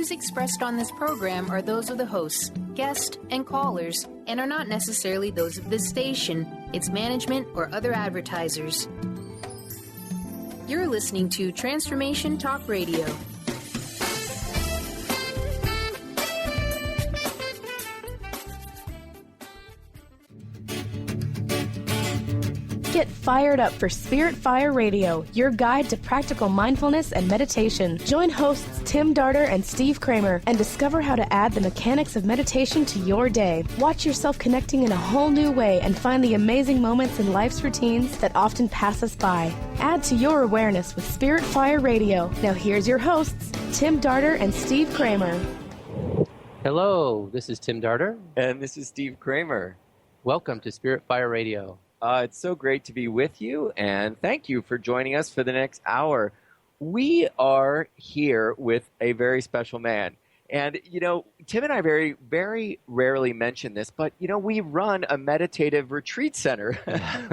views expressed on this program are those of the hosts, guests, and callers, and are not necessarily those of this station, its management, or other advertisers. You're listening to Transformation Talk Radio. Get fired up for Spirit Fire Radio, your guide to practical mindfulness and meditation. Join hosts Tim Darter and Steve Kramer and discover how to add the mechanics of meditation to your day. Watch yourself connecting in a whole new way and find the amazing moments in life's routines that often pass us by. Add to your awareness with Spirit Fire Radio. Now here's your hosts, Tim Darter and Steve Kramer. Hello, this is Tim Darter. And this is Steve Kramer. Welcome to Spirit Fire Radio. It's so great to be with you, and thank you for joining us for the next hour. We are here with a very special man. And, you know, Tim and I very, very rarely mention this, but, you know, we run a meditative retreat center.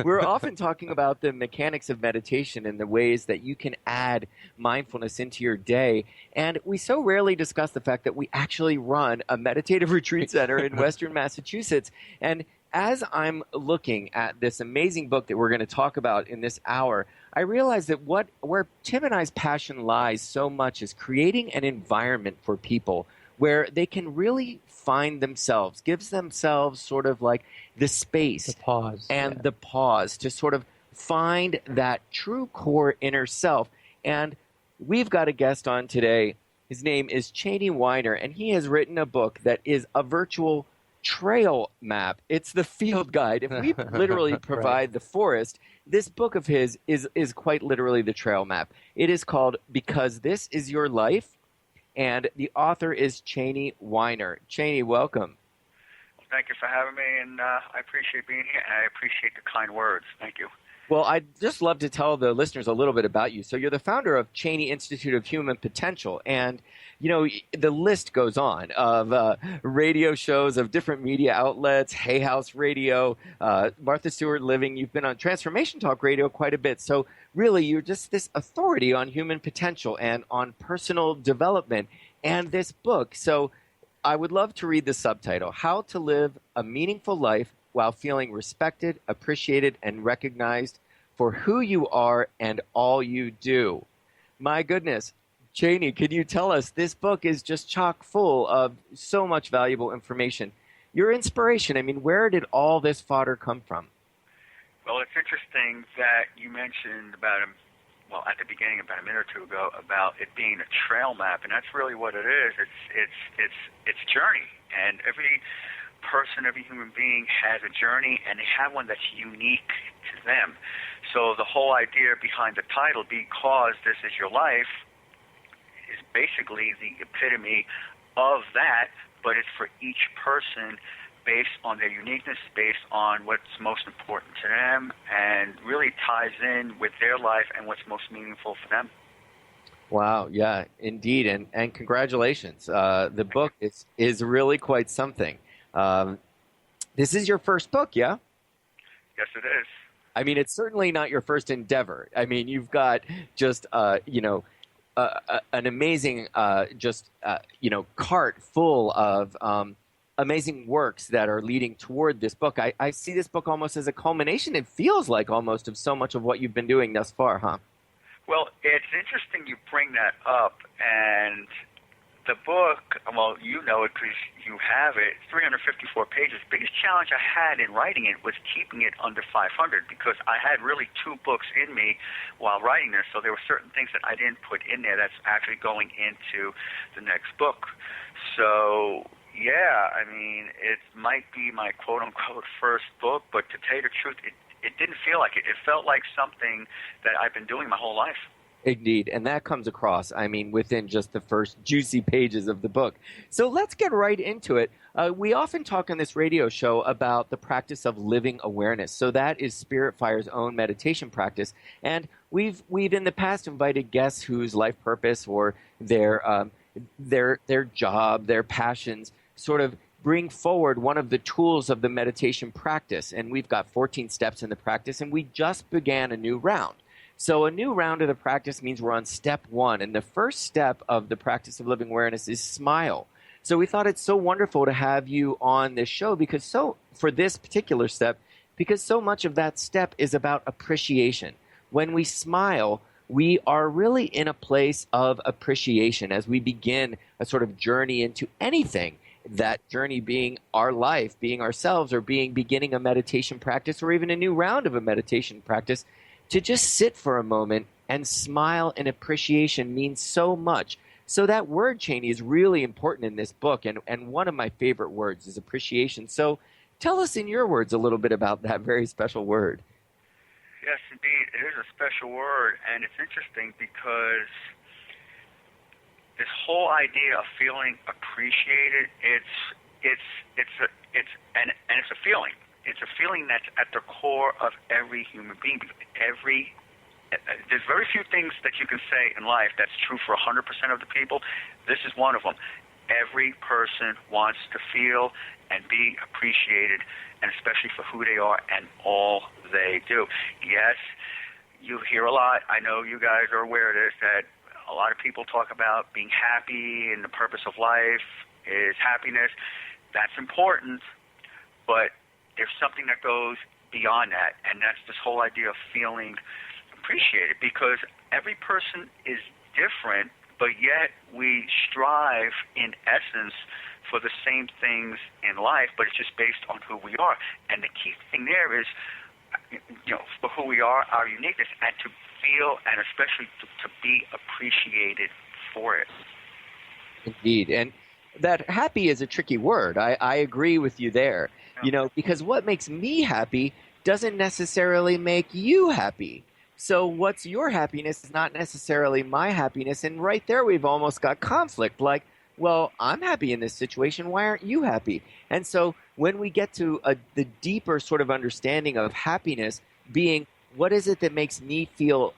We're often talking about the mechanics of meditation and the ways that you can add mindfulness into your day. And we so rarely discuss the fact that we actually run a meditative retreat center in Western Massachusetts. And as I'm looking at this amazing book that we're going to talk about in this hour, I realize that where Tim and I's passion lies so much is creating an environment for people where they can really find themselves, gives themselves sort of like the space, the pause, the pause to sort of find that true core inner self. And we've got a guest on today. His name is Chaney Weiner, and he has written a book that is a virtual trail map. It's the field guide. If we literally provide the forest, this book of his is quite literally the trail map. It is called Because This Is Your Life, and the author is Chaney Weiner. Chaney, welcome. Well, thank you for having me, and I appreciate being here, and I appreciate the kind words. Thank you. Well, I'd just love to tell the listeners a little bit about you. So you're the founder of Chaney Institute of Human Potential, and you know, the list goes on of radio shows of different media outlets, Hay House Radio, Martha Stewart Living. You've been on Transformation Talk Radio quite a bit. So really, you're just this authority on human potential and on personal development and this book. So I would love to read the subtitle, How to Live a Meaningful Life While Feeling Respected, Appreciated, and Recognized for Who You Are and All You Do. My goodness. Chaney, can you tell us, this book is just chock full of so much valuable information. Your inspiration, I mean, where did all this fodder come from? Well, it's interesting that you mentioned about at the beginning, about a minute or two ago, about it being a trail map, and that's really what it is. It's journey, and every person, every human being has a journey, and they have one that's unique to them. So the whole idea behind the title, Because This Is Your Life, is basically the epitome of that, but it's for each person based on their uniqueness, based on what's most important to them, and really ties in with their life and what's most meaningful for them. Wow, yeah, indeed, and congratulations. The book is really quite something. This is your first book, yeah? Yes, it is. I mean, it's certainly not your first endeavor. I mean, you've got just, an amazing, cart full of amazing works that are leading toward this book. I see this book almost as a culmination. It feels like almost of so much of what you've been doing thus far, huh? Well, it's interesting you bring that up, and the book, well, you know it because you have it, 354 pages. The biggest challenge I had in writing it was keeping it under 500 because I had really two books in me while writing this, so there were certain things that I didn't put in there that's actually going into the next book. So, yeah, I mean, it might be my quote-unquote first book, but to tell you the truth, it didn't feel like it. It felt like something that I've been doing my whole life. Indeed, and that comes across, I mean, within just the first juicy pages of the book. So let's get right into it. We often talk on this radio show about the practice of living awareness. So that is Spirit Fire's own meditation practice. And we've in the past invited guests whose life purpose or their job, their passions sort of bring forward one of the tools of the meditation practice. And we've got 14 steps in the practice, and we just began a new round. So a new round of the practice means we're on step 1. And the first step of the practice of living awareness is smile. So we thought it's so wonderful to have you on this show for this particular step, because so much of that step is about appreciation. When we smile, we are really in a place of appreciation as we begin a sort of journey into anything. That journey being our life, being ourselves, or beginning a meditation practice, or even a new round of a meditation practice. To just sit for a moment and smile in appreciation means so much. So that word, Chaney, is really important in this book, and one of my favorite words is appreciation. So tell us in your words a little bit about that very special word. Yes, indeed. It is a special word, and it's interesting because this whole idea of feeling appreciated, it's a feeling. It's a feeling that's at the core of every human being. There's very few things that you can say in life that's true for 100% of the people. This is one of them. Every person wants to feel and be appreciated, and especially for who they are and all they do. Yes, you hear a lot. I know you guys are aware of this, that a lot of people talk about being happy, and the purpose of life is happiness. That's important, but there's something that goes beyond that, and that's this whole idea of feeling appreciated, because every person is different, but yet we strive in essence for the same things in life, but it's just based on who we are. And the key thing there is, for who we are, our uniqueness, and to feel and especially to be appreciated for it. Indeed. And that happy is a tricky word. I agree with you there. Because what makes me happy doesn't necessarily make you happy. So what's your happiness is not necessarily my happiness. And right there, we've almost got conflict. Like, well, I'm happy in this situation. Why aren't you happy? And so when we get to the deeper sort of understanding of happiness being, what is it that makes me feel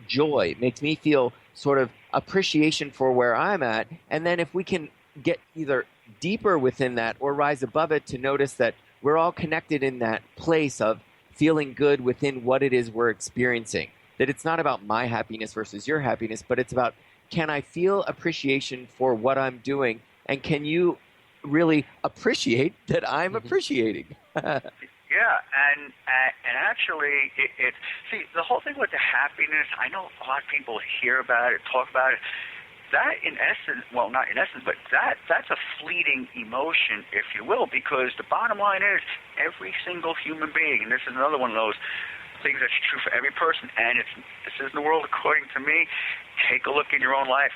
joy, makes me feel sort of appreciation for where I'm at? And then if we can get either deeper within that or rise above it to notice that we're all connected in that place of feeling good within what it is we're experiencing. That it's not about my happiness versus your happiness, but it's about, can I feel appreciation for what I'm doing? And can you really appreciate that I'm appreciating? Yeah, and actually, see, the whole thing with the happiness, I know a lot of people hear about it, talk about it. That, in essence, well, not in essence, but that's a fleeting emotion, if you will, because the bottom line is every single human being, and this is another one of those things that's true for every person, and this is the world according to me. Take a look in your own life.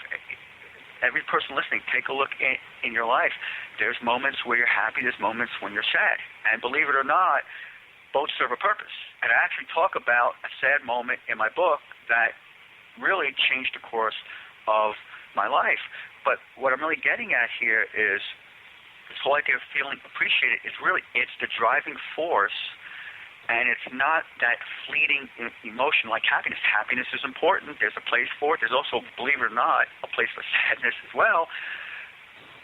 Every person listening, take a look in your life. There's moments where you're happy, there's moments when you're sad. And believe it or not, both serve a purpose. And I actually talk about a sad moment in my book that really changed the course of my life. But what I'm really getting at here is this whole idea of feeling appreciated is really, it's the driving force, and it's not that fleeting emotion like happiness. Happiness is important. There's a place for it. There's also, believe it or not, a place for sadness as well.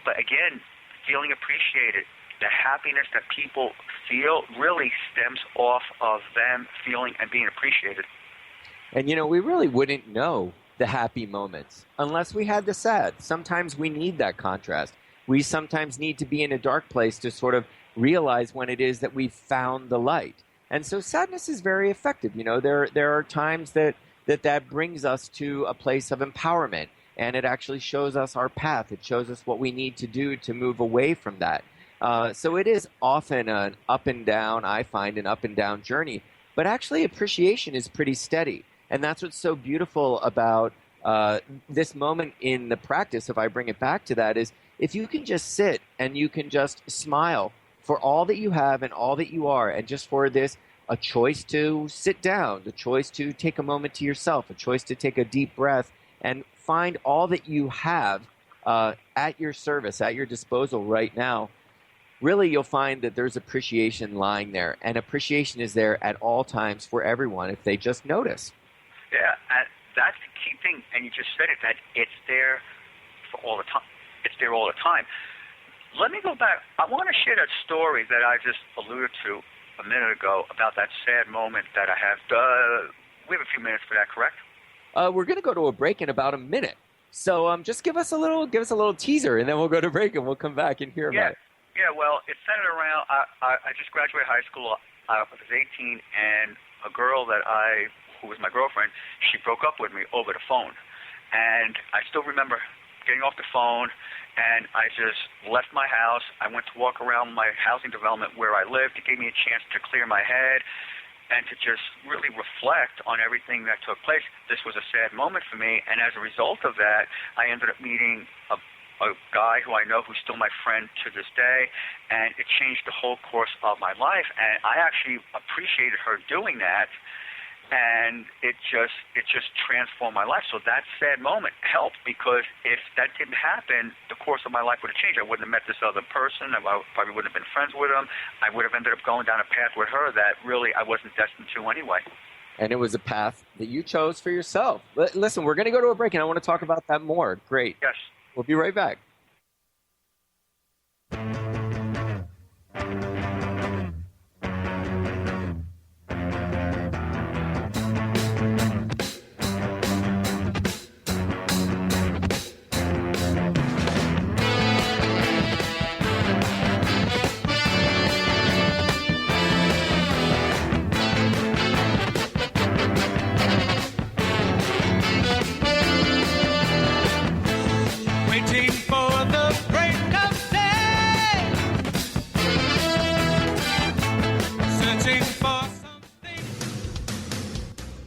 But again, feeling appreciated, the happiness that people feel really stems off of them feeling and being appreciated. And, we really wouldn't know the happy moments unless we had the sad. Sometimes we need that contrast. We sometimes need to be in a dark place to sort of realize when it is that we've found the light. And so sadness is very effective. There are times that brings us to a place of empowerment, and it actually shows us our path. It shows us what we need to do to move away from that. So it is often an up and down, I find, an up and down journey. But actually appreciation is pretty steady. And that's what's so beautiful about this moment in the practice, if I bring it back to that, is if you can just sit and you can just smile for all that you have and all that you are, and just for this, a choice to sit down, the choice to take a moment to yourself, a choice to take a deep breath and find all that you have at your service, at your disposal right now, really you'll find that there's appreciation lying there. And appreciation is there at all times for everyone if they just notice. Yeah, and that's the key thing. And you just said it, that it's there for all the time. It's there all the time. Let me go back. I want to share that story that I just alluded to a minute ago about that sad moment that I have. We have a few minutes for that, correct? We're going to go to a break in about a minute. So just give us a little teaser, and then we'll go to break, and we'll come back and hear about it. Yeah, well, it's centered around, I just graduated high school. I was 18, and a girl who was my girlfriend, she broke up with me over the phone. And I still remember getting off the phone, and I just left my house. I went to walk around my housing development where I lived. It gave me a chance to clear my head and to just really reflect on everything that took place. This was a sad moment for me, and as a result of that, I ended up meeting a guy who I know who's still my friend to this day, and it changed the whole course of my life, and I actually appreciated her doing that, and it just transformed my life. So that sad moment helped, because if that didn't happen, the course of my life would have changed. I wouldn't have met this other person. I probably wouldn't have been friends with him. I would have ended up going down a path with her that really I wasn't destined to anyway. And it was a path that you chose for yourself. Listen, we're going to go to a break, and I want to talk about that more. Great. Yes. We'll be right back.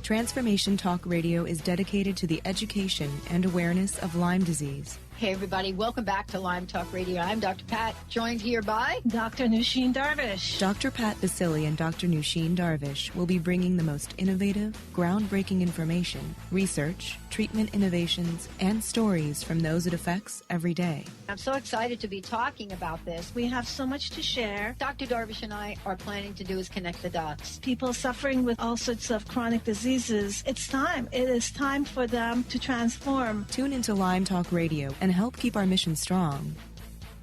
Transformation Talk Radio is dedicated to the education and awareness of Lyme disease. Hey, everybody. Welcome back to Lyme Talk Radio. I'm Dr. Pat, joined here by Dr. Nusheen Darvish. Dr. Pat Basili and Dr. Nusheen Darvish will be bringing the most innovative, groundbreaking information, research, treatment innovations, and stories from those it affects every day. I'm so excited to be talking about this. We have so much to share. Dr. Darvish and I are planning to do is connect the dots. People suffering with all sorts of chronic diseases, it's time. It is time for them to transform. Tune into Lyme Talk Radio and help keep our mission strong.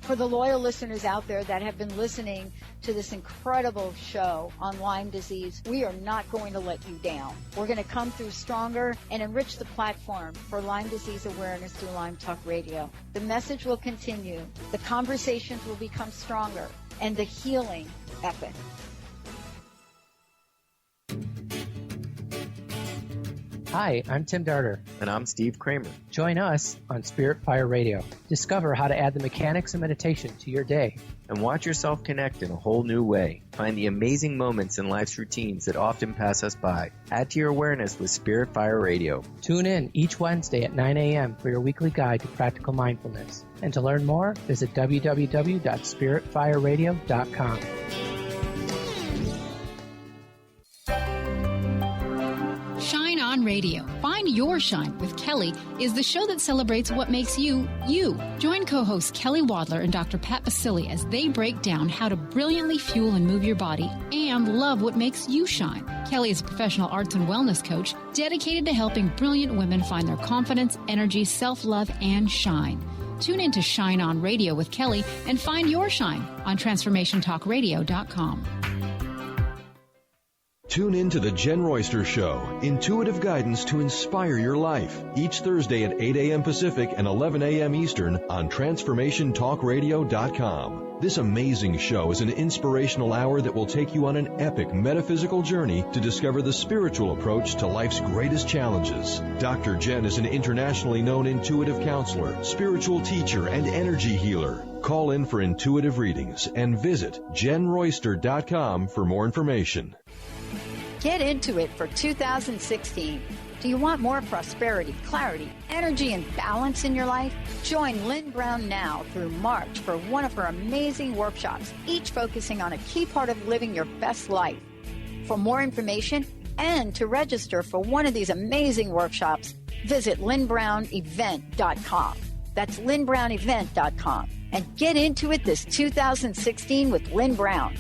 For the loyal listeners out there that have been listening to this incredible show on Lyme disease, we are not going to let you down. We're going to come through stronger and enrich the platform for Lyme disease awareness through Lyme Talk Radio. The message will continue, the conversations will become stronger, and the healing epic. Hi, I'm Tim Darter. And I'm Steve Kramer. Join us on Spirit Fire Radio. Discover how to add the mechanics of meditation to your day. And watch yourself connect in a whole new way. Find the amazing moments in life's routines that often pass us by. Add to your awareness with Spirit Fire Radio. Tune in each Wednesday at 9 a.m. for your weekly guide to practical mindfulness. And to learn more, visit www.spiritfireradio.com. Shine On Radio. Find Your Shine with Kelly is the show that celebrates what makes you, you. Join co-hosts Kelly Wadler and Dr. Pat Basili as they break down how to brilliantly fuel and move your body and love what makes you shine. Kelly is a professional arts and wellness coach dedicated to helping brilliant women find their confidence, energy, self-love, and shine. Tune in to Shine On Radio with Kelly and find your shine on TransformationTalkRadio.com. Tune in to The Jen Royster Show, intuitive guidance to inspire your life, each Thursday at 8 a.m. Pacific and 11 a.m. Eastern on TransformationTalkRadio.com. This amazing show is an inspirational hour that will take you on an epic metaphysical journey to discover the spiritual approach to life's greatest challenges. Dr. Jen is an internationally known intuitive counselor, spiritual teacher, and energy healer. Call in for intuitive readings and visit JenRoyster.com for more information. Get into it for 2016. Do you want more prosperity, clarity, energy, and balance in your life? Join Lynn Brown now through March for one of her amazing workshops, each focusing on a key part of living your best life. For more information and to register for one of these amazing workshops, visit lynnbrownevent.com. That's lynnbrownevent.com. And get into it this 2016 with Lynn Brown.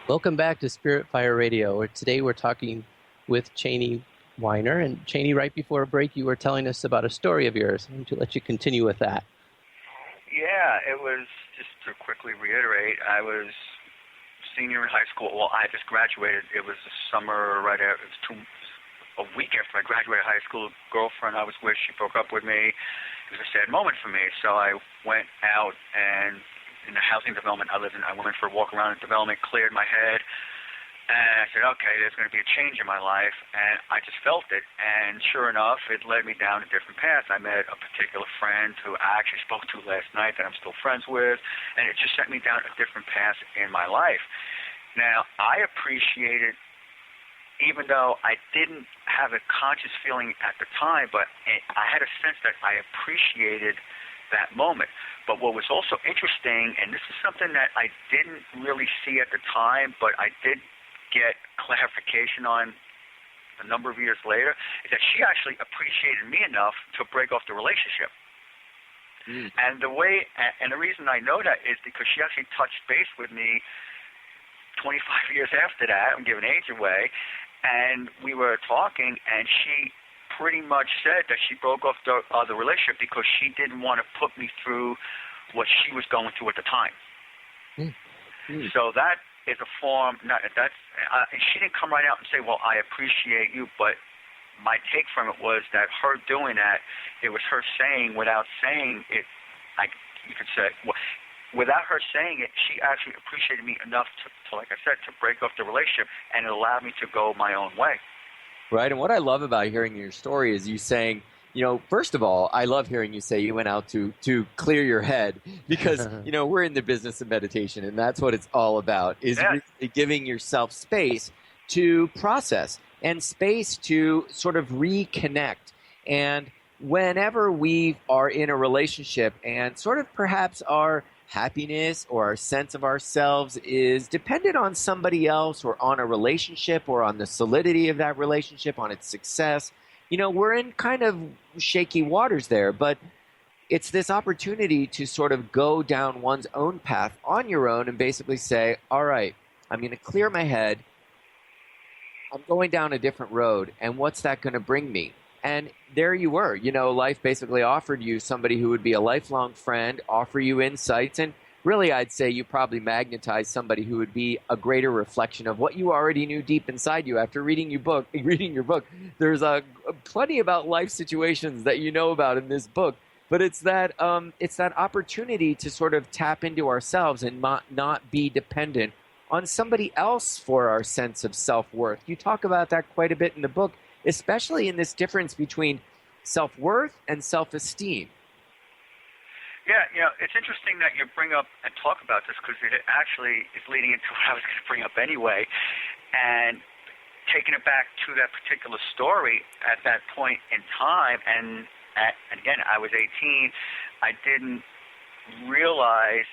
Welcome back to Spirit Fire Radio, where today we're talking with Chaney Weiner. And Chaney, right before a break, you were telling us about a story of yours. I'm going to let you continue with that. Yeah, it was, just to quickly reiterate, I was senior in high school. Well, I just graduated. It was the summer right after, a week after I graduated high school. Girlfriend I was with, she broke up with me. It was a sad moment for me. So I went out, and in the housing development I lived in, I went for a walk around the development, cleared my head, and I said, okay, there's going to be a change in my life, and I just felt it, and sure enough, it led me down a different path. I met a particular friend who I actually spoke to last night that I'm still friends with, and it just set me down a different path in my life. Now, I appreciated, even though I didn't have a conscious feeling at the time, but I had a sense that I appreciated that moment. But what was also interesting, and this is something that I didn't really see at the time, but I did get clarification on a number of years later, is that she actually appreciated me enough to break off the relationship. And the reason I know that is because she actually touched base with me 25 years after that. I'm giving age away. And we were talking, and she pretty much said that she broke off the relationship because she didn't want to put me through what she was going through at the time. So that is a form. She didn't come right out and say, well, I appreciate you, but my take from it was that her doing that, it was her saying without saying it, you could say, without her saying it, she actually appreciated me enough to, like I said, to break off the relationship, and it allowed me to go my own way. Right, and what I love about hearing your story is you saying, first of all, I love hearing you say you went out to clear your head because, we're in the business of meditation, and that's what it's all about, is really giving yourself space to process and space to sort of reconnect. And whenever we are in a relationship and sort of perhaps our happiness or our sense of ourselves is dependent on somebody else or on a relationship or on the solidity of that relationship, on its success, we're in kind of shaky waters there. But it's this opportunity to sort of go down one's own path on your own and basically say, all right, I'm going to clear my head. I'm going down a different road. And what's that going to bring me? And there you were. Life basically offered you somebody who would be a lifelong friend, offer you insights, and really I'd say you probably magnetized somebody who would be a greater reflection of what you already knew deep inside you after reading your book. There's plenty about life situations that you know about in this book, but it's that opportunity to sort of tap into ourselves and not be dependent on somebody else for our sense of self-worth. You talk about that quite a bit in the book, especially in this difference between self-worth and self-esteem. Yeah, it's interesting that you bring up and talk about this because it actually is leading into what I was going to bring up anyway. And taking it back to that particular story at that point in time, and again, I was 18, I didn't realize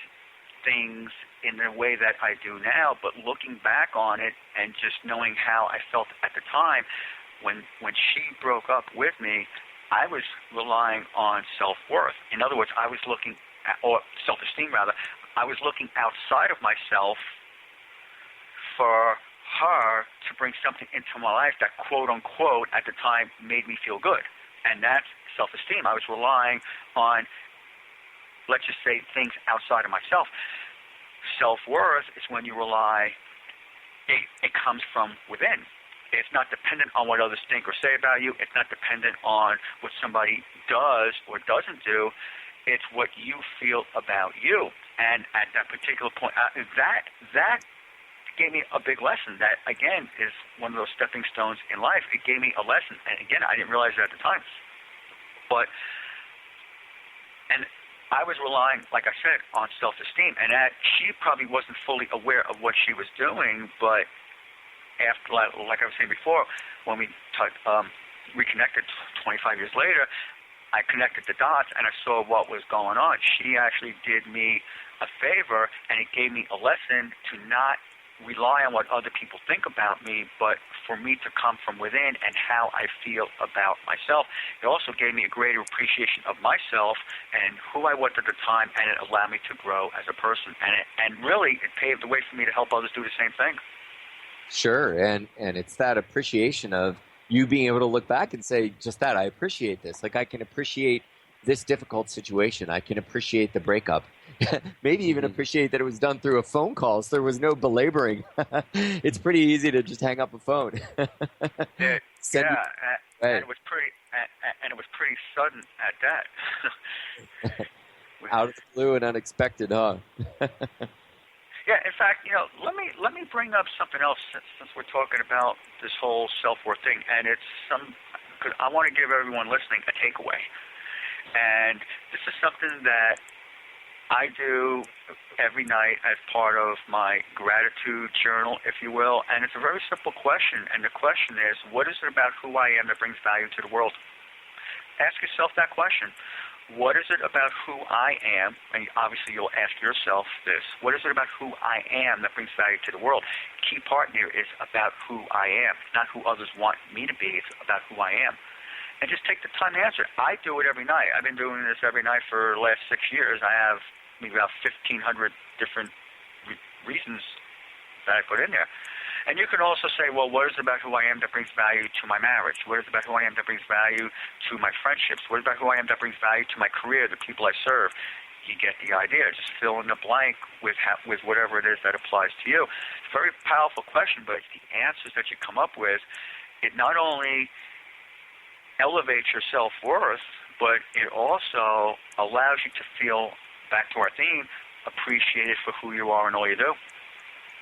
things in the way that I do now, but looking back on it and just knowing how I felt at the time, when she broke up with me, I was relying on self-worth. In other words, I was looking at, or self-esteem rather, I was looking outside of myself for her to bring something into my life that, quote unquote, at the time made me feel good. And that's self-esteem. I was relying on, let's just say, things outside of myself. Self-worth is when you rely, it comes from within. It's not dependent on what others think or say about you. It's not dependent on what somebody does or doesn't do. It's what you feel about you. And at that particular point, that gave me a big lesson. That, again, is one of those stepping stones in life. It gave me a lesson. And, again, I didn't realize it at the time. And I was relying, like I said, on self-esteem. And that she probably wasn't fully aware of what she was doing, but after, like I was saying before, when we reconnected 25 years later, I connected the dots and I saw what was going on. She actually did me a favor, and it gave me a lesson to not rely on what other people think about me, but for me to come from within and how I feel about myself. It also gave me a greater appreciation of myself and who I was at the time, and it allowed me to grow as a person. And really, it paved the way for me to help others do the same thing. Sure, and it's that appreciation of you being able to look back and say, just that, I appreciate this. Like, I can appreciate this difficult situation. I can appreciate the breakup. Maybe even appreciate that it was done through a phone call, so there was no belaboring. It's pretty easy to just hang up a phone. And it was pretty sudden at that. Out of the blue and unexpected, huh? Yeah, in fact, let me bring up something else since we're talking about this whole self-worth thing, and it's because I want to give everyone listening a takeaway. And this is something that I do every night as part of my gratitude journal, if you will. And it's a very simple question. And the question is, what is it about who I am that brings value to the world? Ask yourself that question. What is it about who I am? And obviously you'll ask yourself this. What is it about who I am that brings value to the world? Key part here is about who I am. It's not who others want me to be. It's about who I am. And just take the time to answer. I do it every night. I've been doing this every night for the last 6 years. I have maybe about 1,500 different reasons that I put in there. And you can also say, well, what is it about who I am that brings value to my marriage? What is it about who I am that brings value to my friendships? What is it about who I am that brings value to my career, the people I serve? You get the idea. Just fill in the blank with whatever it is that applies to you. It's a very powerful question, but the answers that you come up with, it not only elevates your self-worth, but it also allows you to feel, back to our theme, appreciated for who you are and all you do.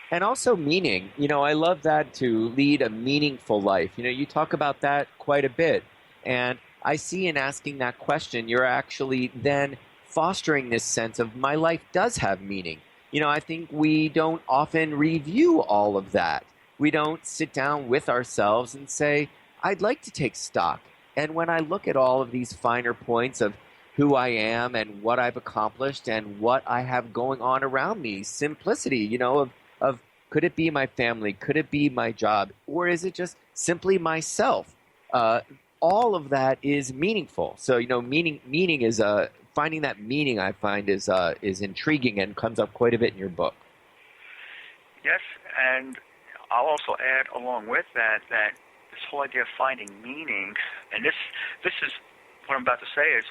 And also meaning. I love that, to lead a meaningful life. You talk about that quite a bit. And I see in asking that question, you're actually then fostering this sense of my life does have meaning. I think we don't often review all of that. We don't sit down with ourselves and say, I'd like to take stock. And when I look at all of these finer points of who I am and what I've accomplished and what I have going on around me, simplicity, of could it be my family? Could it be my job? Or is it just simply myself? All of that is meaningful. So, meaning is finding that meaning, I find, is intriguing and comes up quite a bit in your book. Yes, and I'll also add along with that this whole idea of finding meaning, and this is what I'm about to say is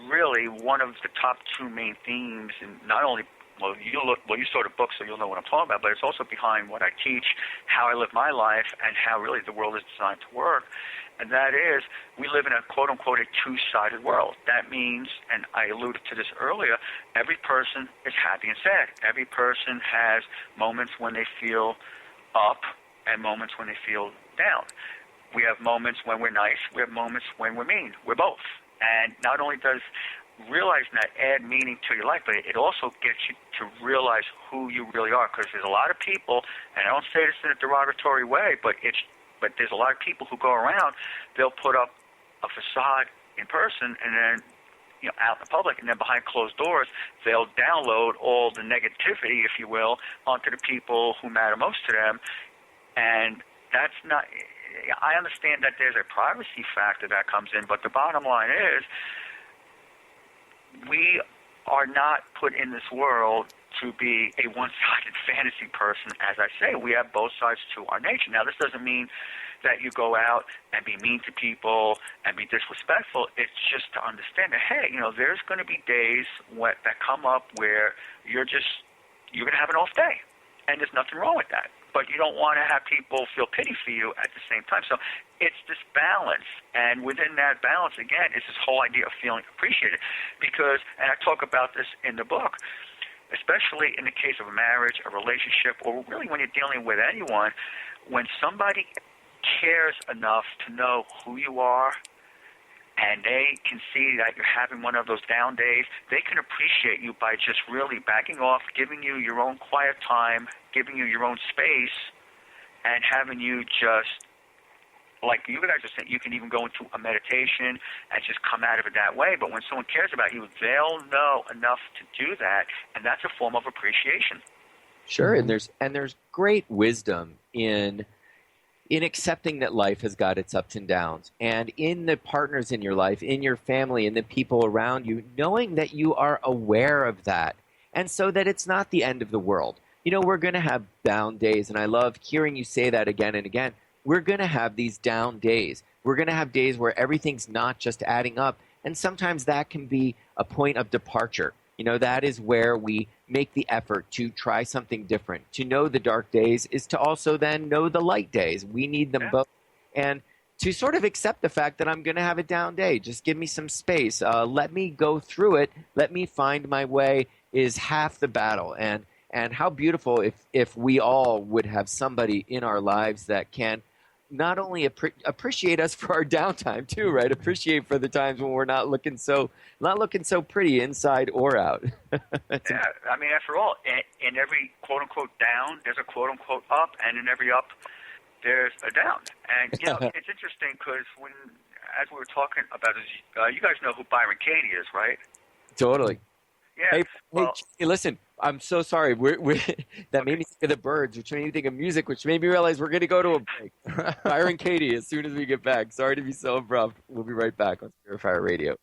really one of the top two main themes, and not only you saw the book, so you'll know what I'm talking about, but it's also behind what I teach, how I live my life, and how really the world is designed to work. And that is, we live in a quote-unquote a two-sided world. That means, and I alluded to this earlier, every person is happy and sad. Every person has moments when they feel up and moments when they feel down. We have moments when we're nice. We have moments when we're mean. We're both. And not only does realizing that add meaning to your life, but it also gets you to realize who you really are. Because there's a lot of people, and I don't say this in a derogatory way, but there's a lot of people who go around, they'll put up a facade in person and then out in the public, and then behind closed doors, they'll download all the negativity, if you will, onto the people who matter most to them. And that's not, I understand that there's a privacy factor that comes in, but the bottom line is, we are not put in this world to be a one-sided fantasy person. As I say, we have both sides to our nature. Now, this doesn't mean that you go out and be mean to people and be disrespectful. It's just to understand that, hey, there's going to be days that come up where you're going to have an off day, and there's nothing wrong with that. But you don't want to have people feel pity for you at the same time. So it's this balance. And within that balance, again, is this whole idea of feeling appreciated. Because, and I talk about this in the book, especially in the case of a marriage, a relationship, or really when you're dealing with anyone, when somebody cares enough to know who you are, and they can see that you're having one of those down days, they can appreciate you by just really backing off, giving you your own quiet time, giving you your own space, and having you just, like you guys are saying, you can even go into a meditation and just come out of it that way. But when someone cares about you, they'll know enough to do that, and that's a form of appreciation. Sure, and there's great wisdom in accepting that life has got its ups and downs, and in the partners in your life, in your family, in the people around you, knowing that you are aware of that, and so that it's not the end of the world. You know, we're going to have down days, and I love hearing you say that again and again. We're going to have these down days. We're going to have days where everything's not just adding up, and sometimes that can be a point of departure. You know, that is where we make the effort to try something different. To know the dark days is to also then know the light days. We need them both. And to sort of accept the fact that I'm going to have a down day. Just give me some space. Let me go through it. Let me find my way is half the battle. And how beautiful if we all would have somebody in our lives that can not only appreciate us for our downtime too, right? Appreciate for the times when we're not looking so pretty inside or out. Yeah, I mean, after all, in every quote unquote down, there's a quote unquote up, and in every up, there's a down. And you know, it's interesting because as we were talking about this, you guys know who Byron Katie is, right? Totally. Yeah. Hey, listen, I'm so sorry. That made me think of the Birds, which made me think of music, which made me realize we're going to go to a break. Byron Katie, as soon as we get back. Sorry to be so abrupt. We'll be right back on Spirit Fire Radio.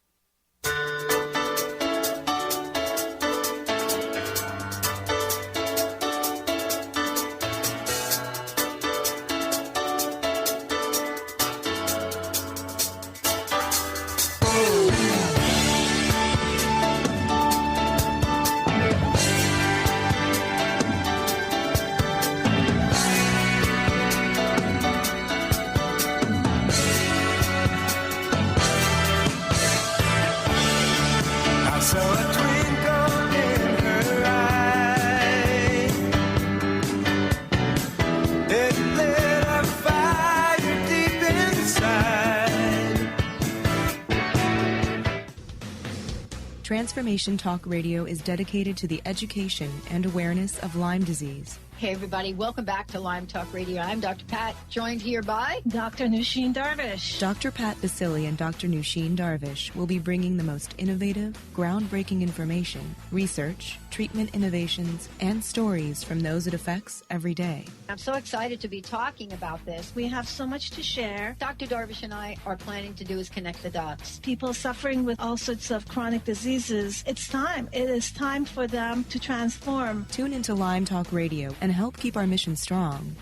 Transformation Talk Radio is dedicated to the education and awareness of Lyme disease. Hey, everybody. Welcome back to Lyme Talk Radio. I'm Dr. Pat, joined here by Dr. Nusheen Darvish. Dr. Pat Basili and Dr. Nusheen Darvish will be bringing the most innovative, groundbreaking information, research, treatment innovations, and stories from those it affects every day. I'm so excited to be talking about this. We have so much to share. Dr. Darvish and I are planning to do is connect the dots. People suffering with all sorts of chronic diseases, it's time. It is time for them to transform. Tune into Lyme Talk Radio and help keep our mission strong.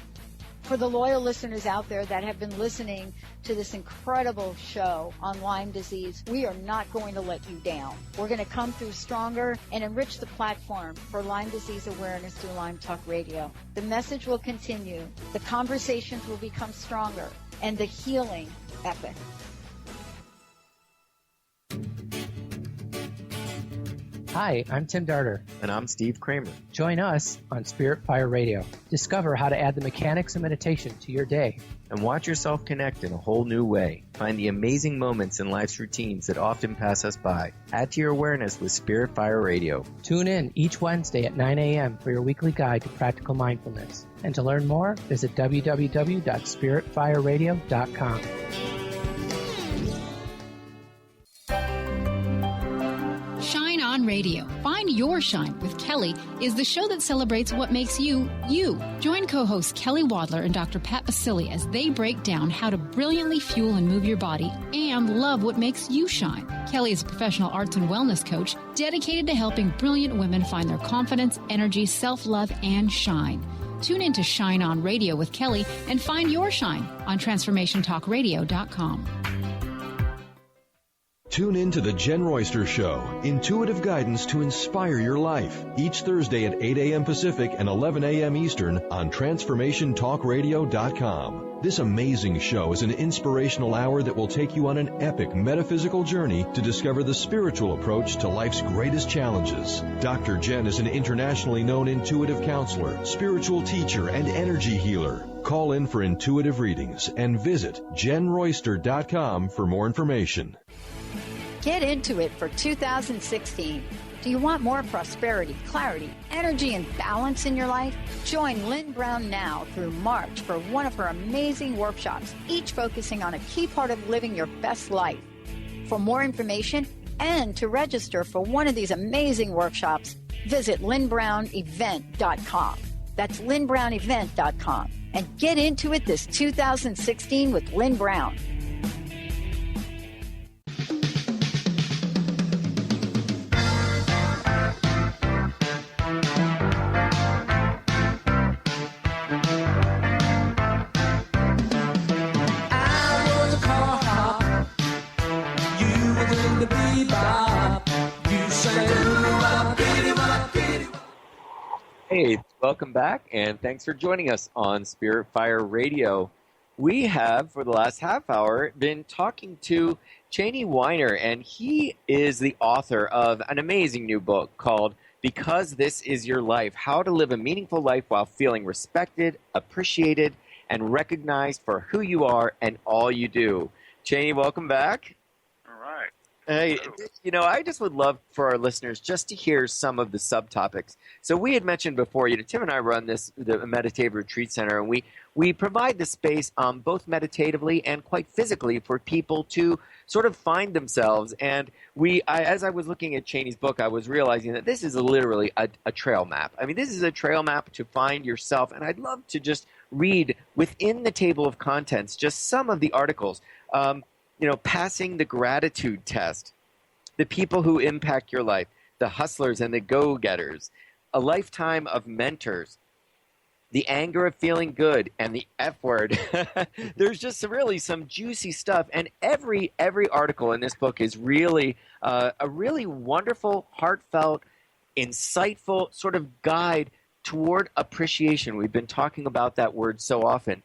For the loyal listeners out there that have been listening to this incredible show on Lyme disease, we are not going to let you down. We're going to come through stronger and enrich the platform for Lyme disease awareness through Lyme Talk Radio. The message will continue, the conversations will become stronger, and the healing epic. Hi, I'm Tim Darter. And I'm Steve Kramer. Join us on Spirit Fire Radio. Discover how to add the mechanics of meditation to your day. And watch yourself connect in a whole new way. Find the amazing moments in life's routines that often pass us by. Add to your awareness with Spirit Fire Radio. Tune in each Wednesday at 9 a.m. for your weekly guide to practical mindfulness. And to learn more, visit www.spiritfireradio.com. Shine On Radio. Find Your Shine with Kelly is the show that celebrates what makes you, you. Join co-hosts Kelly Wadler and Dr. Pat Basili as they break down how to brilliantly fuel and move your body and love what makes you shine. Kelly is a professional arts and wellness coach dedicated to helping brilliant women find their confidence, energy, self-love, and shine. Tune in to Shine On Radio with Kelly and find your shine on TransformationTalkRadio.com. Tune in to The Jen Royster Show, intuitive guidance to inspire your life, each Thursday at 8 a.m. Pacific and 11 a.m. Eastern on TransformationTalkRadio.com. This amazing show is an inspirational hour that will take you on an epic metaphysical journey to discover the spiritual approach to life's greatest challenges. Dr. Jen is an internationally known intuitive counselor, spiritual teacher, and energy healer. Call in for intuitive readings and visit JenRoyster.com for more information. Get into it for 2016. Do you want more prosperity, clarity, energy, and balance in your life? Join Lynn Brown now through March for one of her amazing workshops, each focusing on a key part of living your best life. For more information and to register for one of these amazing workshops, visit lynnbrownevent.com. That's LynnBrownEvent.com. And get into it this 2016 with Lynn Brown. Hey, welcome back, and thanks for joining us on Spirit Fire Radio. We have, for the last half hour, been talking to Chaney Weiner, and he is the author of an amazing new book called Because This Is Your Life, How to Live a Meaningful Life While Feeling Respected, Appreciated, and Recognized for Who You Are and All You Do. Chaney, welcome back. All right. Hey, I just would love for our listeners just to hear some of the subtopics. So we had mentioned before, Tim and I run the Meditative Retreat Center, and we provide the space both meditatively and quite physically for people to sort of find themselves. And as I was looking at Chaney's book, I was realizing that this is literally a trail map. I mean, this is a trail map to find yourself, and I'd love to just read within the table of contents just some of the articles. Passing the gratitude test, the people who impact your life, the hustlers and the go-getters, a lifetime of mentors, the anger of feeling good, and the F word. There's just really some juicy stuff, and every article in this book is really a really wonderful, heartfelt, insightful sort of guide toward appreciation. We've been talking about that word so often.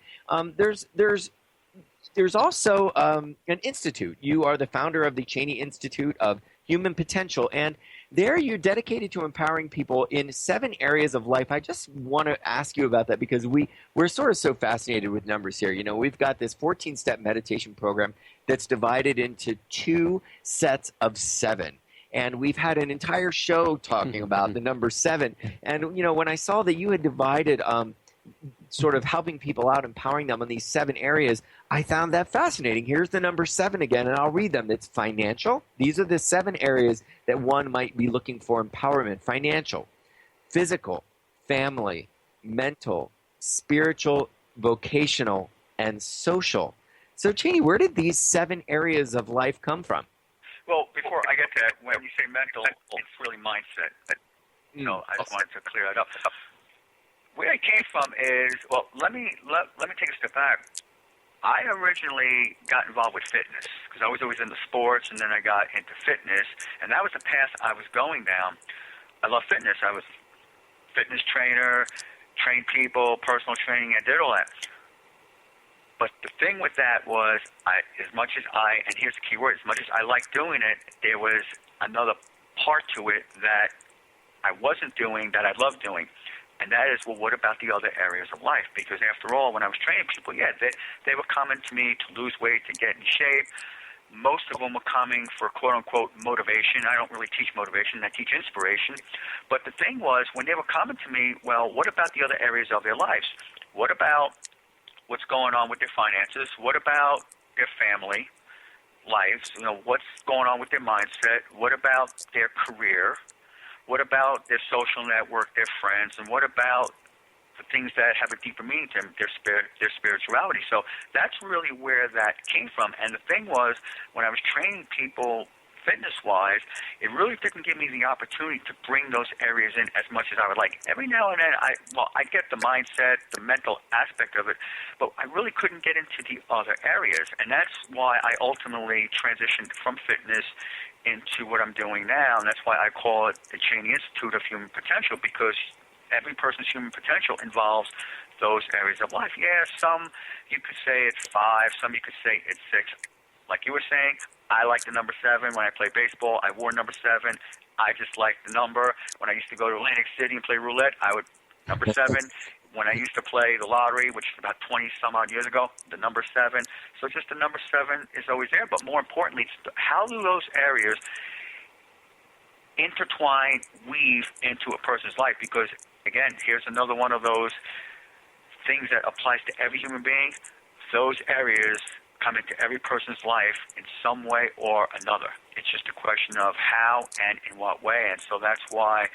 There's also an institute. You are the founder of the Chaney Institute of Human Potential, and there you're dedicated to empowering people in 7 areas of life. I just want to ask you about that because we're sort of so fascinated with numbers here. We've got this 14-step meditation program that's divided into 2 sets of 7. And we've had an entire show talking about the number 7. And, when I saw that you had divided sort of helping people out, empowering them in these 7 areas, I found that fascinating. Here's the number 7 again, and I'll read them. It's financial. These are the 7 areas that one might be looking for empowerment. Financial, physical, family, mental, spiritual, vocational, and social. So, Chaney, where did these 7 areas of life come from? Well, before I get to that, when you say mental, it's really mindset. I just wanted to clear that up. Where it came from is, let me take a step back. I originally got involved with fitness because I was always into sports, and then I got into fitness, and that was the path I was going down. I love fitness. I was a fitness trainer, trained people, personal training, I did all that. But the thing with that was, and here's the key word, as much as I liked doing it, there was another part to it that I wasn't doing that I loved doing. And that is, what about the other areas of life? Because after all, when I was training people, they were coming to me to lose weight, to get in shape. Most of them were coming for quote-unquote motivation. I don't really teach motivation. I teach inspiration. But the thing was, when they were coming to me, what about the other areas of their lives? What about what's going on with their finances? What about their family lives? What's going on with their mindset? What about their career? What about their social network, their friends, and what about the things that have a deeper meaning to them, their spirituality? So that's really where that came from. And the thing was, when I was training people fitness-wise, it really didn't give me the opportunity to bring those areas in as much as I would like. Every now and then, I get the mindset, the mental aspect of it, but I really couldn't get into the other areas. And that's why I ultimately transitioned from fitness into what I'm doing now, and that's why I call it the Chaney Institute of Human Potential, because every person's human potential involves those areas of life. Yeah, some you could say it's 5, some you could say it's 6. Like you were saying, I like the number 7. When I play baseball, I wore number 7. I just like the number. When I used to go to Atlantic City and play roulette, I would number 7. When I used to play the lottery, which is about 20-some-odd years ago, the number 7. So just the number 7 is always there. But more importantly, how do those areas intertwine, weave into a person's life? Because, again, here's another one of those things that applies to every human being. Those areas come into every person's life in some way or another. It's just a question of how and in what way. And so that's why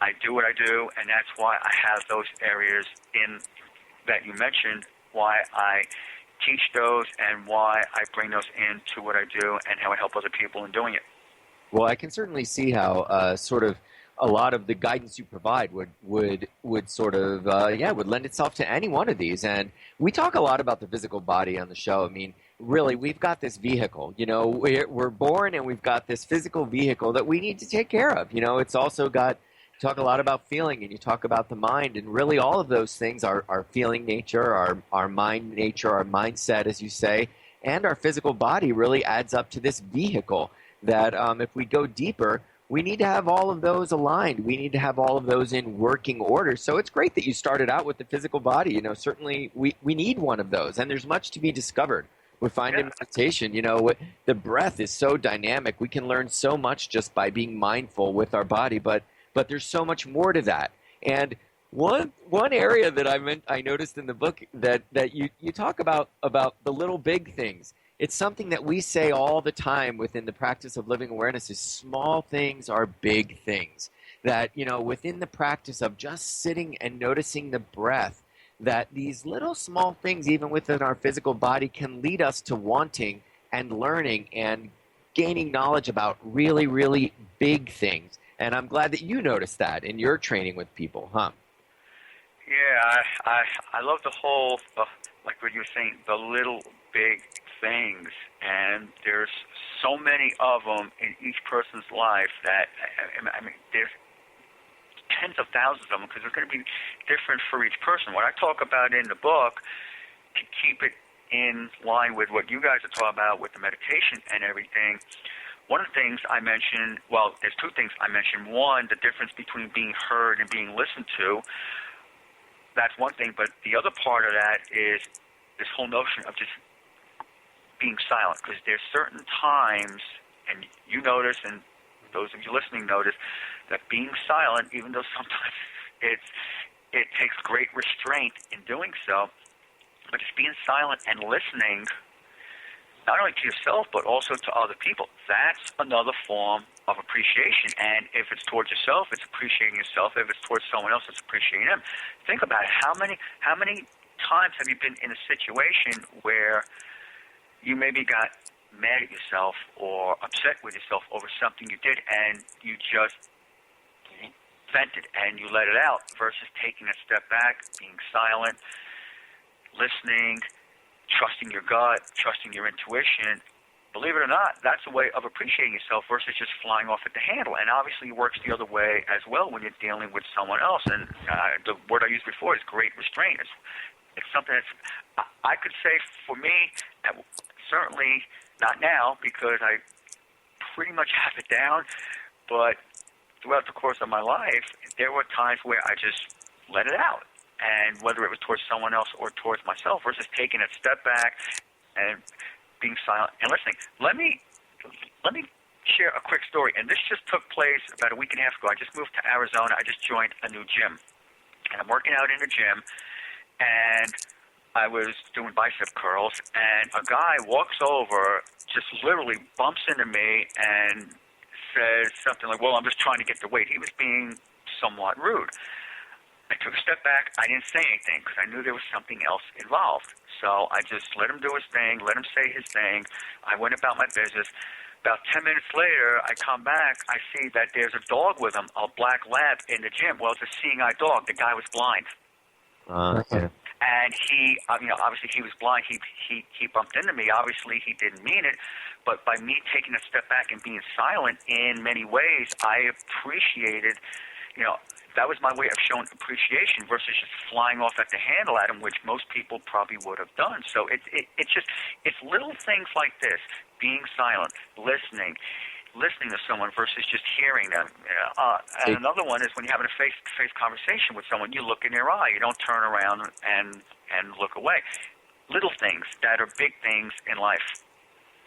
I do what I do, and that's why I have those areas in that you mentioned, why I teach those and why I bring those into what I do and how I help other people in doing it. Well, I can certainly see how sort of a lot of the guidance you provide would sort of would lend itself to any one of these. And we talk a lot about the physical body on the show. I mean, really, we've got this vehicle. You know, we're born and we've got this physical vehicle that we need to take care of. You know, it's also got, you talk a lot about feeling and you talk about the mind, and really all of those things, our feeling nature, our mind nature, our mindset, as you say, and our physical body really adds up to this vehicle that if we go deeper, we need to have all of those aligned. We need to have all of those in working order. So it's great that you started out with the physical body. You know, certainly we need one of those, and there's much to be discovered. We find in meditation, you know, the breath is so dynamic. We can learn so much just by being mindful with our body, but there's so much more to that. And one area that I noticed in the book that you talk about the little big things. It's something that we say all the time within the practice of living awareness is small things are big things. That, you know, within the practice of just sitting and noticing the breath, that these little small things, even within our physical body, can lead us to wanting and learning and gaining knowledge about really, really big things. And I'm glad that you noticed that in your training with people, huh? Yeah, I love the whole, like what you were saying, the little big things, and there's so many of them in each person's life that, I mean, there's tens of thousands of them because they're going to be different for each person. What I talk about in the book, to keep it in line with what you guys are talking about with the meditation and everything, one of the things I mentioned, well, there's two things I mentioned. One, the difference between being heard and being listened to. That's one thing, but the other part of that is this whole notion of just being silent, because there's certain times, and you notice, and those of you listening notice, that being silent, even though sometimes it takes great restraint in doing so, but just being silent and listening, not only to yourself, but also to other people, that's another form of appreciation. And if it's towards yourself, it's appreciating yourself. If it's towards someone else, it's appreciating them. Think about it. How many times have you been in a situation where you maybe got mad at yourself or upset with yourself over something you did, and you just vented and you let it out, versus taking a step back, being silent, listening, trusting your gut, trusting your intuition? Believe it or not, that's a way of appreciating yourself versus just flying off at the handle. And obviously it works the other way as well when you're dealing with someone else. And the word I used before is great restraint. It's something that's, I could say for me, certainly not now because I pretty much have it down, but throughout the course of my life, there were times where I just let it out. And whether it was towards someone else or towards myself, versus taking a step back and being silent and listening. Let me share a quick story. And this just took place about a week and a half ago. I just moved to Arizona. I just joined a new gym. And I'm working out in the gym, and I was doing bicep curls, and a guy walks over, just literally bumps into me and says something like, well, I'm just trying to get the weight. He was being somewhat rude. I took a step back. I didn't say anything because I knew there was something else involved. So I just let him do his thing, let him say his thing. I went about my business. About 10 minutes later, I come back. I see that there's a dog with him, a black lab in the gym. Well, it's a seeing-eye dog. The guy was blind. Okay. And he, obviously he was blind. He bumped into me. Obviously he didn't mean it. But by me taking a step back and being silent, in many ways, I appreciated, that was my way of showing appreciation versus just flying off at the handle at him, which most people probably would have done. So it's little things like this, being silent, listening to someone versus just hearing them. And another one is when you're having a face-to-face conversation with someone, you look in their eye. You don't turn around and look away. Little things that are big things in life.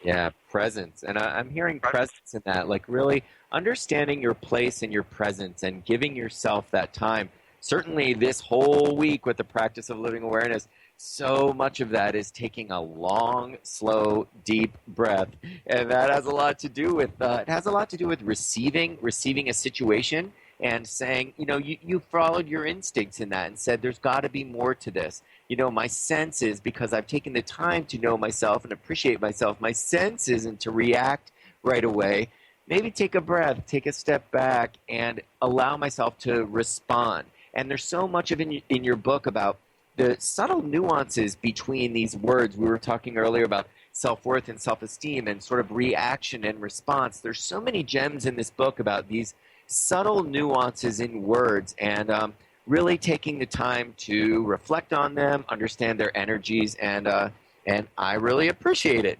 Yeah, presence. And I'm hearing presence in that, like really understanding your place and your presence and giving yourself that time. Certainly this whole week with the practice of living awareness, so much of that is taking a long, slow, deep breath. And that has a lot to do with, receiving a situation and saying, you followed your instincts in that and said, there's got to be more to this. My sense is, because I've taken the time to know myself and appreciate myself, my sense isn't to react right away. Maybe take a breath, take a step back, and allow myself to respond. And there's so much of in your book about the subtle nuances between these words. We were talking earlier about self-worth and self-esteem and sort of reaction and response. There's so many gems in this book about these subtle nuances in words, and really taking the time to reflect on them, understand their energies, and I really appreciate it.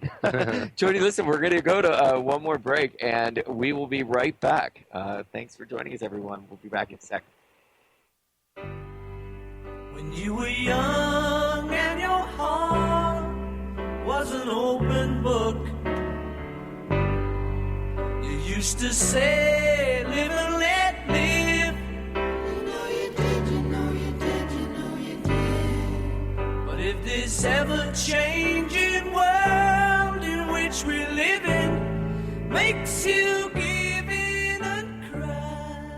Jody, listen, we're going to go to one more break, and we will be right back. Thanks for joining us, everyone. We'll be back in a second. When you were young and your heart was an open book, you used to say, live and let live. You know you did, you know you did, you know you did. But if this ever-changing world in which we live in makes you give in and cry,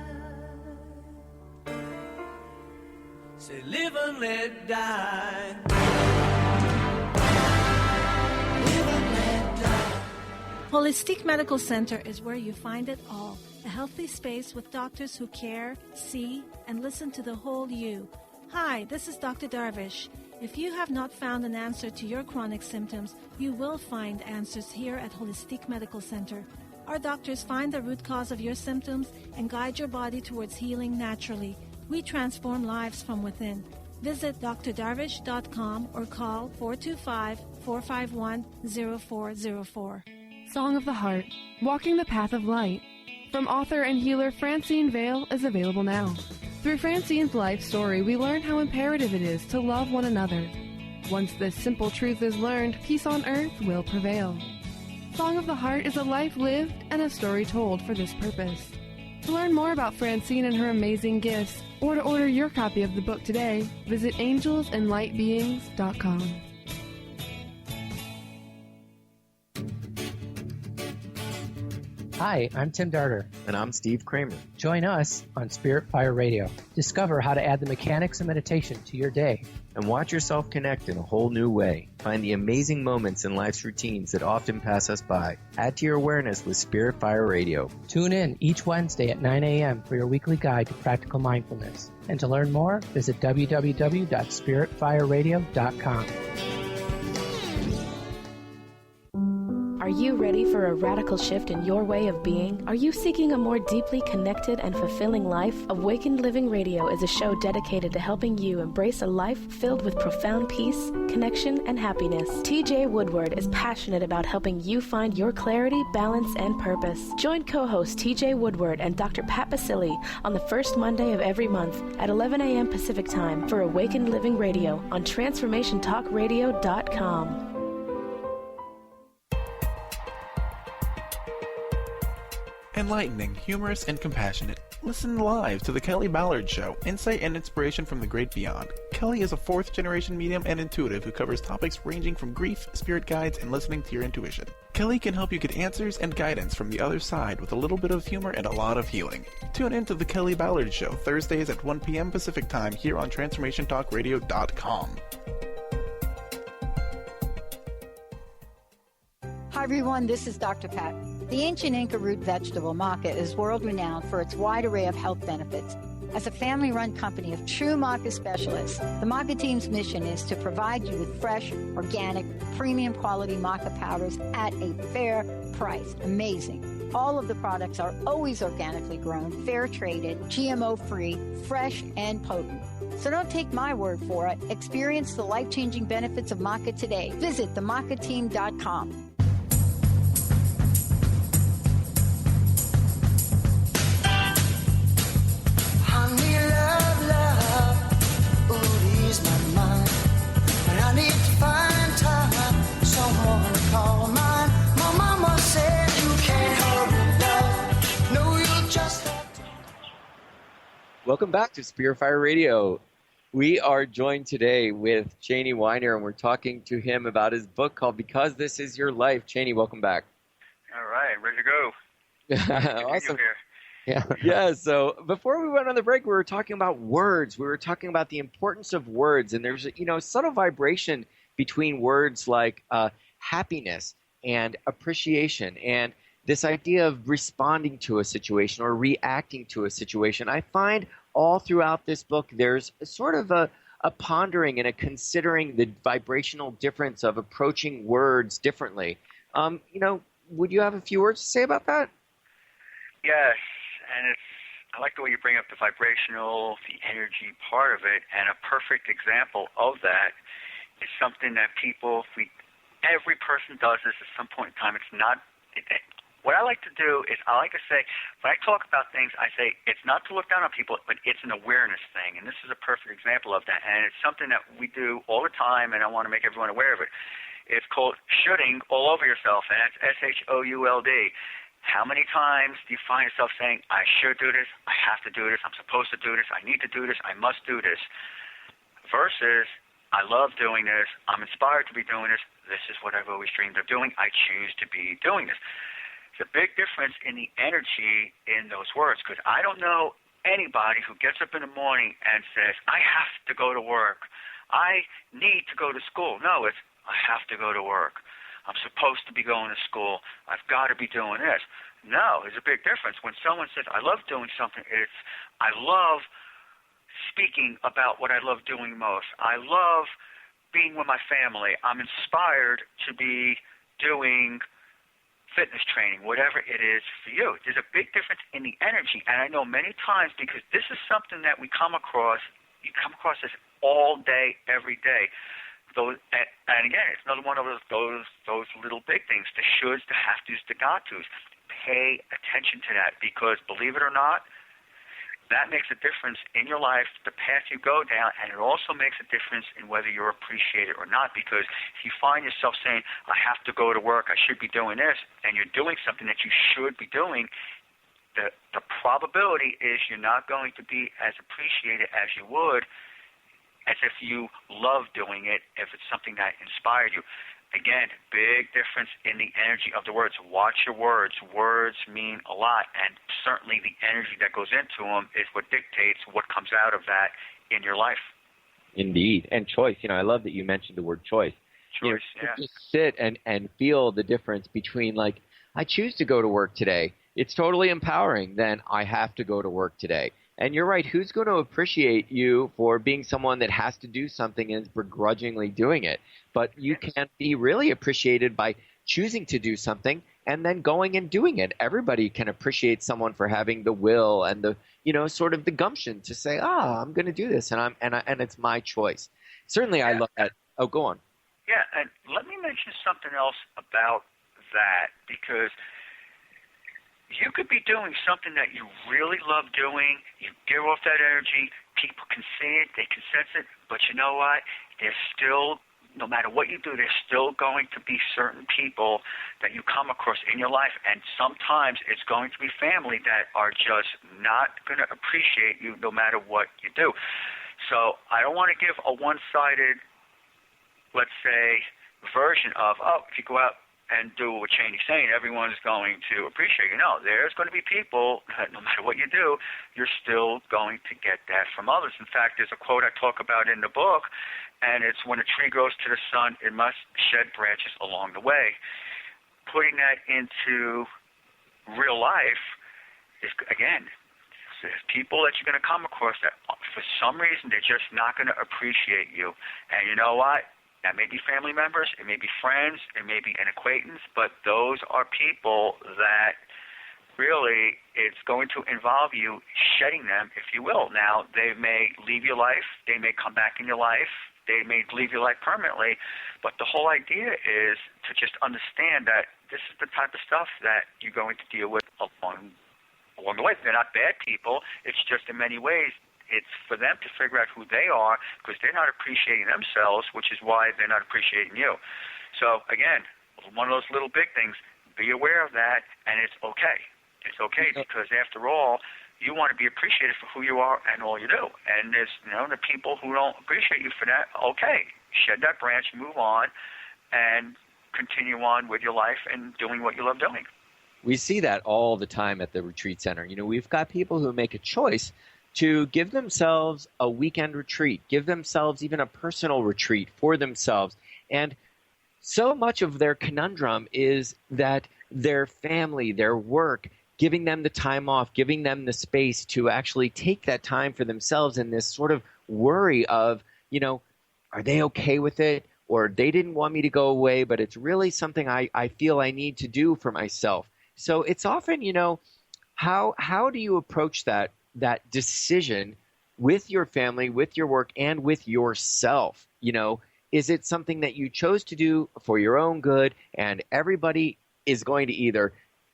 say live and let die. Holistic Medical Center is where you find it all. A healthy space with doctors who care, see, and listen to the whole you. Hi, this is Dr. Darvish. If you have not found an answer to your chronic symptoms, you will find answers here at Holistic Medical Center. Our doctors find the root cause of your symptoms and guide your body towards healing naturally. We transform lives from within. Visit drdarvish.com or call 425-451-0404. Song of the Heart, Walking the Path of Light, from author and healer Francine Vale, is available now. Through Francine's life story, we learn how imperative it is to love one another. Once this simple truth is learned, peace on earth will prevail. Song of the Heart is a life lived and a story told for this purpose. To learn more about Francine and her amazing gifts, or to order your copy of the book today, visit angelsandlightbeings.com. Hi, I'm Tim Darter. And I'm Steve Kramer. Join us on Spirit Fire Radio. Discover how to add the mechanics of meditation to your day. And watch yourself connect in a whole new way. Find the amazing moments in life's routines that often pass us by. Add to your awareness with Spirit Fire Radio. Tune in each Wednesday at 9 a.m. for your weekly guide to practical mindfulness. And to learn more, visit www.spiritfireradio.com. Are you ready for a radical shift in your way of being? Are you seeking a more deeply connected and fulfilling life? Awakened Living Radio is a show dedicated to helping you embrace a life filled with profound peace, connection, and happiness. TJ Woodward is passionate about helping you find your clarity, balance, and purpose. Join co-host TJ Woodward and Dr. Pat Basili on the first Monday of every month at 11 a.m. Pacific Time for Awakened Living Radio on TransformationTalkRadio.com. Enlightening, humorous, and compassionate. Listen live to The Kelly Ballard Show, insight and inspiration from the great beyond. Kelly is a fourth-generation medium and intuitive who covers topics ranging from grief, spirit guides, and listening to your intuition. Kelly can help you get answers and guidance from the other side with a little bit of humor and a lot of healing. Tune in to The Kelly Ballard Show, Thursdays at 1 p.m. Pacific Time here on TransformationTalkRadio.com. Hi everyone, this is Dr. Pat. The ancient Inca root vegetable maca is world-renowned for its wide array of health benefits. As a family-run company of true maca specialists, the maca team's mission is to provide you with fresh, organic, premium quality maca powders at a fair price. Amazing. All of the products are always organically grown, fair-traded, GMO-free, fresh, and potent. So don't take my word for it. Experience the life-changing benefits of maca today. Visit themacateam.com. Welcome back to Spirit Fire Radio. We are joined today with Chaney Weiner, and we're talking to him about his book called Because This Is Your Life. Chaney, welcome back. All right, ready to go. Awesome. Yeah. Yeah, so before we went on the break, we were talking about words. We were talking about the importance of words, and there's subtle vibration between words like happiness and appreciation and this idea of responding to a situation or reacting to a situation. I find all throughout this book there's sort of a pondering and a considering the vibrational difference of approaching words differently. Would you have a few words to say about that? Yes, and I like the way you bring up the vibrational, the energy part of it, and a perfect example of that is something that every person does this at some point in time. What I like to do is I like to say, when I talk about things, I say it's not to look down on people, but it's an awareness thing, and this is a perfect example of that, and it's something that we do all the time, and I want to make everyone aware of it. It's called shoulding all over yourself, and that's SHOULD. How many times do you find yourself saying, I should do this, I have to do this, I'm supposed to do this, I need to do this, I must do this, versus I love doing this, I'm inspired to be doing this, this is what I've always dreamed of doing, I choose to be doing this. There's a big difference in the energy in those words, because I don't know anybody who gets up in the morning and says, I have to go to work, I need to go to school. No, it's I have to go to work. I'm supposed to be going to school. I've got to be doing this. No, there's a big difference. When someone says, I love doing something, it's I love speaking about what I love doing most. I love being with my family. I'm inspired to be doing fitness training, whatever it is for you. There's a big difference in the energy, and I know many times, because this is something that we come across, you come across this all day, every day. And again, it's another one of those little big things, the shoulds, the have tos, the got tos. Pay attention to that, because believe it or not, that makes a difference in your life, the path you go down, and it also makes a difference in whether you're appreciated or not, because if you find yourself saying, I have to go to work, I should be doing this, and you're doing something that you should be doing, the probability is you're not going to be as appreciated as you would as if you love doing it, if it's something that inspired you. Again, big difference in the energy of the words. Watch your words. Words mean a lot, and certainly the energy that goes into them is what dictates what comes out of that in your life. Indeed. And choice. I love that you mentioned the word choice. Choice, yeah. Just sit and feel the difference between, like, I choose to go to work today. It's totally empowering. Then I have to go to work today. And you're right. Who's going to appreciate you for being someone that has to do something and is begrudgingly doing it? But you can be really appreciated by choosing to do something and then going and doing it. Everybody can appreciate someone for having the will and the, sort of the gumption to say, I'm going to do this, and it's my choice. Certainly, I love that. Oh, go on. Yeah, and let me mention something else about that, because you could be doing something that you really love doing. You give off that energy. People can see it. They can sense it. But you know what? There's still, no matter what you do, there's still going to be certain people that you come across in your life. And sometimes it's going to be family that are just not going to appreciate you no matter what you do. So I don't want to give a one-sided, let's say, version of, if you go out and do what Chaney's saying, everyone's going to appreciate you. No, there's going to be people that no matter what you do, you're still going to get that from others. In fact, there's a quote I talk about in the book, and it's, when a tree grows to the sun, it must shed branches along the way. Putting that into real life is, again, there's people that you're going to come across that for some reason they're just not going to appreciate you. And you know what? That may be family members, it may be friends, it may be an acquaintance, but those are people that really it's going to involve you shedding them, if you will. Now, they may leave your life, they may come back in your life, they may leave your life permanently, but the whole idea is to just understand that this is the type of stuff that you're going to deal with along the way. They're not bad people, it's just in many ways it's for them to figure out who they are, because they're not appreciating themselves, which is why they're not appreciating you. So, again, one of those little big things, be aware of that, and it's okay. It's okay, because after all, you want to be appreciated for who you are and all you do. And there's, the people who don't appreciate you for that, okay, shed that branch, move on, and continue on with your life and doing what you love doing. We see that all the time at the retreat center. We've got people who make a choice to give themselves a weekend retreat, give themselves even a personal retreat for themselves. And so much of their conundrum is that their family, their work, giving them the time off, giving them the space to actually take that time for themselves, and this sort of worry of, are they okay with it? Or they didn't want me to go away, but it's really something I feel I need to do for myself. So it's often, how do you approach that decision with your family, with your work, and with yourself? Is it something that you chose to do for your own good, and everybody is going to either,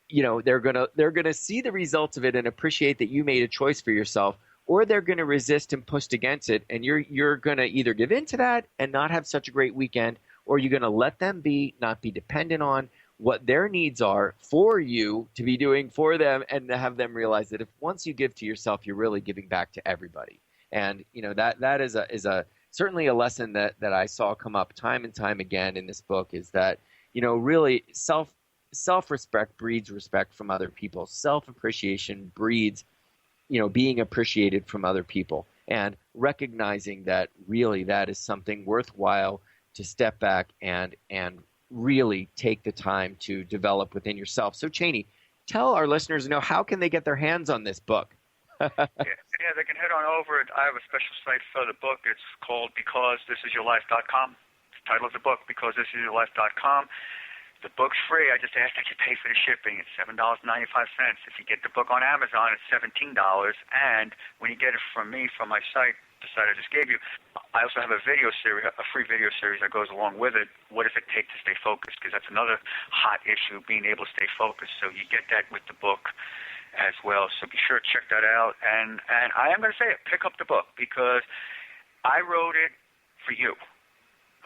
they're gonna see the results of it and appreciate that you made a choice for yourself, or they're going to resist and push against it, and you're going to either give in to that and not have such a great weekend, or you're going to let them be, not be dependent on what their needs are for you to be doing for them, and to have them realize that if once you give to yourself, you're really giving back to everybody. And that is certainly a lesson that I saw come up time and time again in this book, is that really self-respect breeds respect from other people. Self-appreciation breeds being appreciated from other people, and recognizing that really that is something worthwhile to step back and really take the time to develop within yourself. So, Chaney, tell our listeners, how can they get their hands on this book? Yeah, they can head on over. I have a special site for the book. It's called BecauseThisIsYourLife.com. It's the title of the book, BecauseThisIsYourLife.com. The book's free. I just ask that you pay for the shipping. It's $7.95. If you get the book on Amazon, it's $17. And when you get it from me, from my site, the site I just gave you, I also have a video series, a free video series that goes along with it. What does it take to stay focused? Because that's another hot issue, being able to stay focused. So you get that with the book as well. So be sure to check that out. And I am going to say it, pick up the book, because I wrote it for you.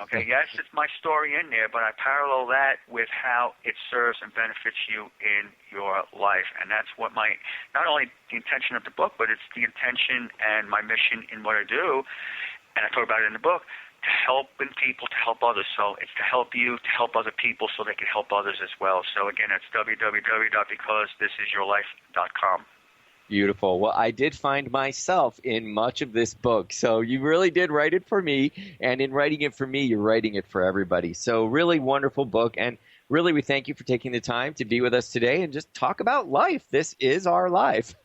Okay, yes, it's my story in there, but I parallel that with how it serves and benefits you in your life. And that's what not only the intention of the book, but it's the intention and my mission in what I do, and I talk about it in the book, to helping people, to help others. So it's to help you, to help other people so they can help others as well. So again, that's www.BecauseThisIsYourLife.com. Beautiful. Well, I did find myself in much of this book. So you really did write it for me. And in writing it for me, you're writing it for everybody. So really wonderful book. And really, we thank you for taking the time to be with us today and just talk about life. This is our life.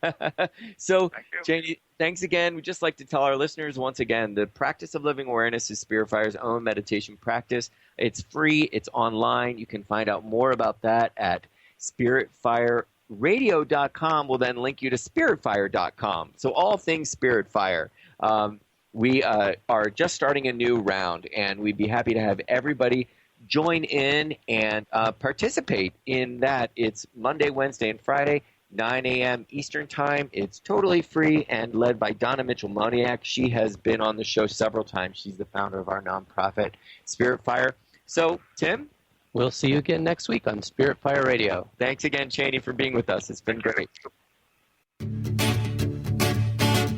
So, Chaney, thanks again. We'd just like to tell our listeners once again, the Practice of Living Awareness is Spirit Fire's own meditation practice. It's free. It's online. You can find out more about that at spiritfireradio.com. Will then link you to spiritfire.com. So all things Spirit Fire. We are just starting a new round, and we'd be happy to have everybody join in and participate in that. It's Monday, Wednesday, and Friday, 9 a.m. Eastern Time. It's totally free and led by Donna Mitchell-Moniak. She has been on the show several times. She's the founder of our nonprofit, Spirit Fire. So, Tim? We'll see you again next week on Spirit Fire Radio. Thanks again, Chaney, for being with us. It's been great.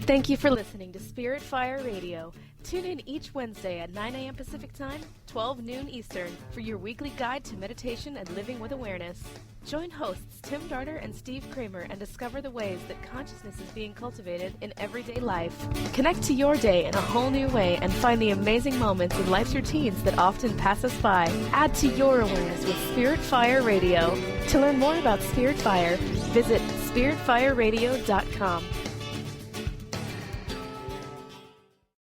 Thank you for listening to Spirit Fire Radio. Tune in each Wednesday at 9 a.m. Pacific Time, 12 noon Eastern, for your weekly guide to meditation and living with awareness. Join hosts Tim Darter and Steve Kramer and discover the ways that consciousness is being cultivated in everyday life. Connect to your day in a whole new way and find the amazing moments in life's routines that often pass us by. Add to your awareness with Spirit Fire Radio. To learn more about Spirit Fire, visit spiritfireradio.com.